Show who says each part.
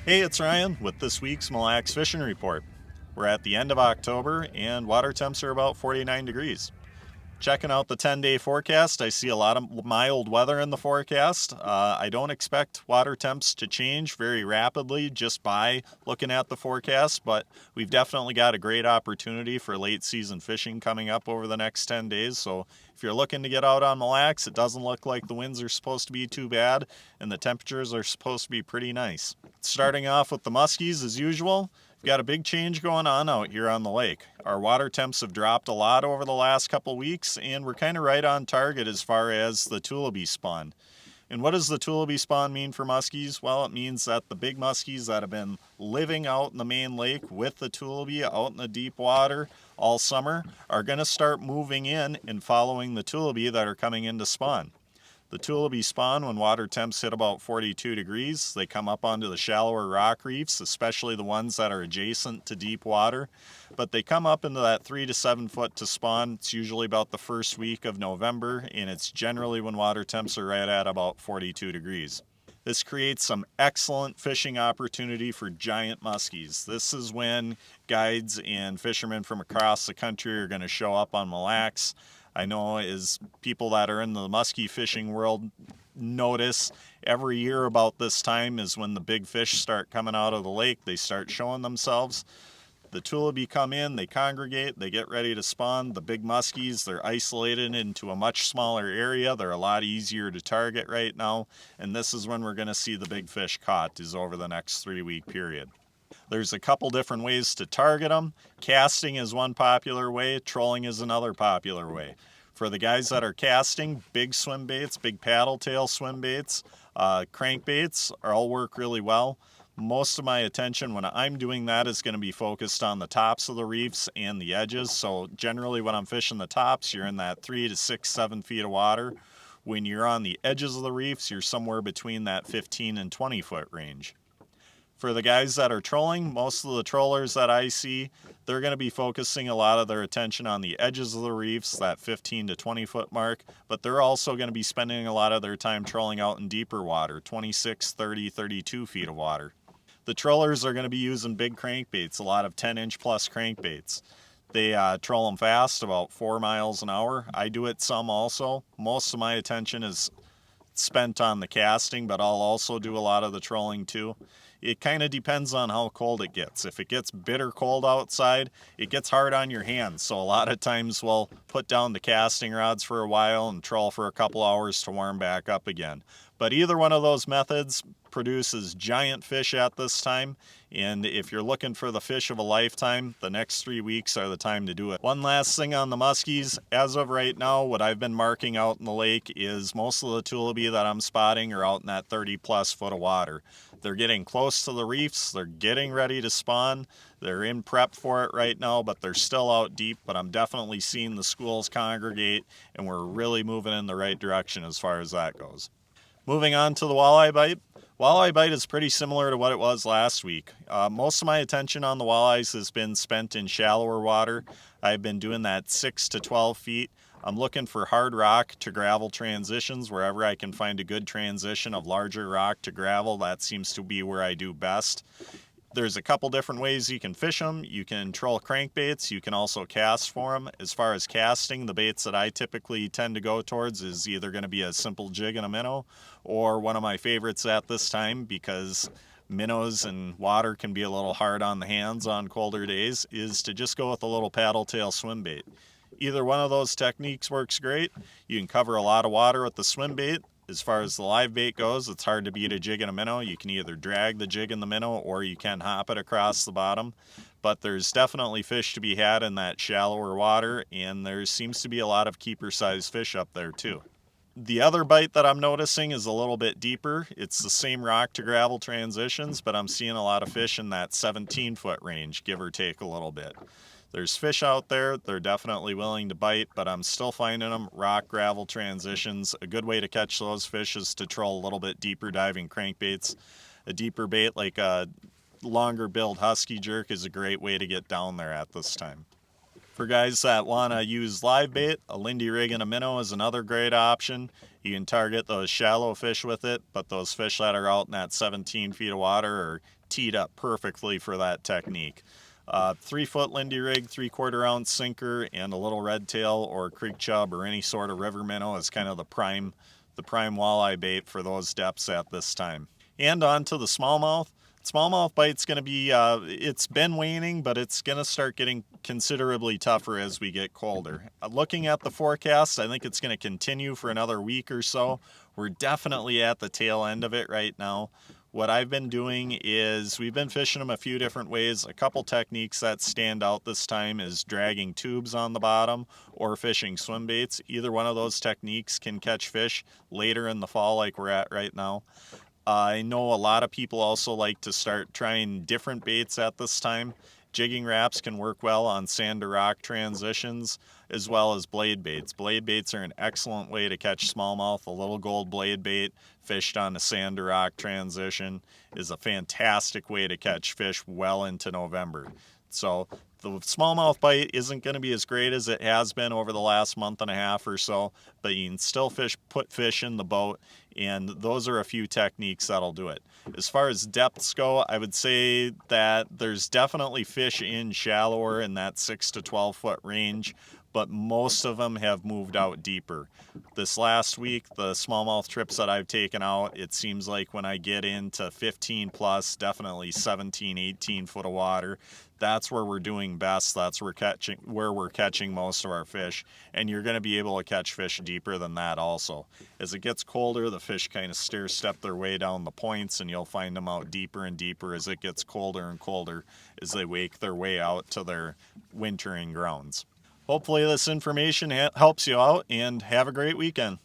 Speaker 1: Hey, it's Ryan with this week's Mille Lacs Fishing Report. We're at the end of October and water temps are about 49 degrees. Checking out the 10-day forecast, I see a lot of mild weather in the forecast. I don't expect water temps to change very rapidly just by looking at the forecast, but we've definitely got a great opportunity for late season fishing coming up over the next 10 days. So if you're looking to get out on Mille Lacs, it doesn't look like the winds are supposed to be too bad and the temperatures are supposed to be pretty nice. Starting off with the muskies as usual. We've got a big change going on out here on the lake. Our water temps have dropped a lot over the last couple weeks, and we're kind of right on target as far as the tullibee spawn. And what does the tullibee spawn mean for muskies? Well, it means that the big muskies that have been living out in the main lake with the tullibee out in the deep water all summer are going to start moving in and following the tullibee that are coming in to spawn. The tullibee spawn when water temps hit about 42 degrees. They come up onto the shallower rock reefs, especially the ones that are adjacent to deep water. But they come up into that 3 to 7 foot to spawn. It's usually about the first week of November, and it's generally when water temps are right at about 42 degrees. This creates some excellent fishing opportunity for giant muskies. This is when guides and fishermen from across the country are going to show up on Mille Lacs. I know as people that are in the musky fishing world notice every year about this time is when the big fish start coming out of the lake. They start showing themselves. The tullibee come in, they congregate, they get ready to spawn. The big muskies, they're isolated into a much smaller area. They're a lot easier to target right now. And this is when we're going to see the big fish caught, is over the next 3-week period. There's a couple different ways to target them. Casting is one popular way, trolling is another popular way. For the guys that are casting, big swim baits, big paddle tail swim baits, crankbaits all work really well. Most of my attention when I'm doing that is going to be focused on the tops of the reefs and the edges. So generally when I'm fishing the tops, you're in that 3 to 6, 7 feet of water. When you're on the edges of the reefs, you're somewhere between that 15 and 20 foot range. For the guys that are trolling, most of the trollers that I see, they're going to be focusing a lot of their attention on the edges of the reefs, that 15 to 20 foot mark, but they're also going to be spending a lot of their time trolling out in deeper water, 26, 30, 32 feet of water. The trollers are going to be using big crankbaits, a lot of 10-inch plus crankbaits. They troll them fast, about 4 miles an hour. I do it some also. Most of my attention is spent on the casting, but I'll also do a lot of the trolling too. It kind of depends on how cold it gets. If it gets bitter cold outside, it gets hard on your hands. So a lot of times we'll put down the casting rods for a while and troll for a couple hours to warm back up again. But either one of those methods produces giant fish at this time, and if you're looking for the fish of a lifetime, the next 3 weeks are the time to do it. One last thing on the muskies, as of right now, what I've been marking out in the lake is most of the tullibee that I'm spotting are out in that 30 plus foot of water. They're getting close to the reefs, they're getting ready to spawn, they're in prep for it right now, but they're still out deep. But I'm definitely seeing the schools congregate, and we're really moving in the right direction as far as that goes. Moving on to the walleye bite. Walleye bite is pretty similar to what it was last week. Most of my attention on the walleyes has been spent in shallower water. I've been doing that 6 to 12 feet. I'm looking for hard rock to gravel transitions wherever I can find a good transition of larger rock to gravel. That seems to be where I do best. There's a couple different ways you can fish them. You can troll crankbaits. You can also cast for them. As far as casting, the baits that I typically tend to go towards is either going to be a simple jig and a minnow, or one of my favorites at this time, because minnows and water can be a little hard on the hands on colder days, is to just go with a little paddle tail swim bait. Either one of those techniques works great. You can cover a lot of water with the swim bait. As far as the live bait goes, it's hard to beat a jig and a minnow. You can either drag the jig and the minnow, or you can hop it across the bottom. But there's definitely fish to be had in that shallower water, and there seems to be a lot of keeper-sized fish up there too. The other bite that I'm noticing is a little bit deeper. It's the same rock to gravel transitions, but I'm seeing a lot of fish in that 17-foot range, give or take a little bit. There's fish out there, they're definitely willing to bite, but I'm still finding them rock gravel transitions. A good way to catch those fish is to troll a little bit deeper diving crankbaits. A deeper bait like a longer billed husky jerk is a great way to get down there at this time. For guys that want to use live bait, a Lindy rig and a minnow is another great option. You can target those shallow fish with it, but those fish that are out in that 17 feet of water are teed up perfectly for that technique. 3-foot Lindy rig, 3/4 ounce sinker, and a little red tail or creek chub or any sort of river minnow is kind of the prime walleye bait for those depths at this time. And on to the smallmouth. Smallmouth bite's going to be, it's been waning, but it's going to start getting considerably tougher as we get colder. Looking at the forecast, I think it's going to continue for another week or so. We're definitely at the tail end of it right now. What I've been doing is we've been fishing them a few different ways. A couple techniques that stand out this time is dragging tubes on the bottom or fishing swim baits. Either one of those techniques can catch fish later in the fall like we're at right now. I know a lot of people also like to start trying different baits at this time. Jigging wraps can work well on sand to rock transitions, as well as blade baits. Blade baits are an excellent way to catch smallmouth. A little gold blade bait fished on a sand to rock transition is a fantastic way to catch fish well into November. So the smallmouth bite isn't going to be as great as it has been over the last month and a half or so, but you can still put fish in the boat, and those are a few techniques that'll do it. As far as depths go, I would say that there's definitely fish in shallower in that 6 to 12 foot range, but most of them have moved out deeper. This last week, the smallmouth trips that I've taken out, it seems like when I get into 15 plus, definitely 17, 18 foot of water, that's where we're doing best. That's where we're catching most of our fish, and you're going to be able to catch fish deeper than that also. As it gets colder, the fish kind of stair-step their way down the points, and you'll find them out deeper and deeper as it gets colder and colder as they wake their way out to their wintering grounds. Hopefully this information helps you out, and have a great weekend.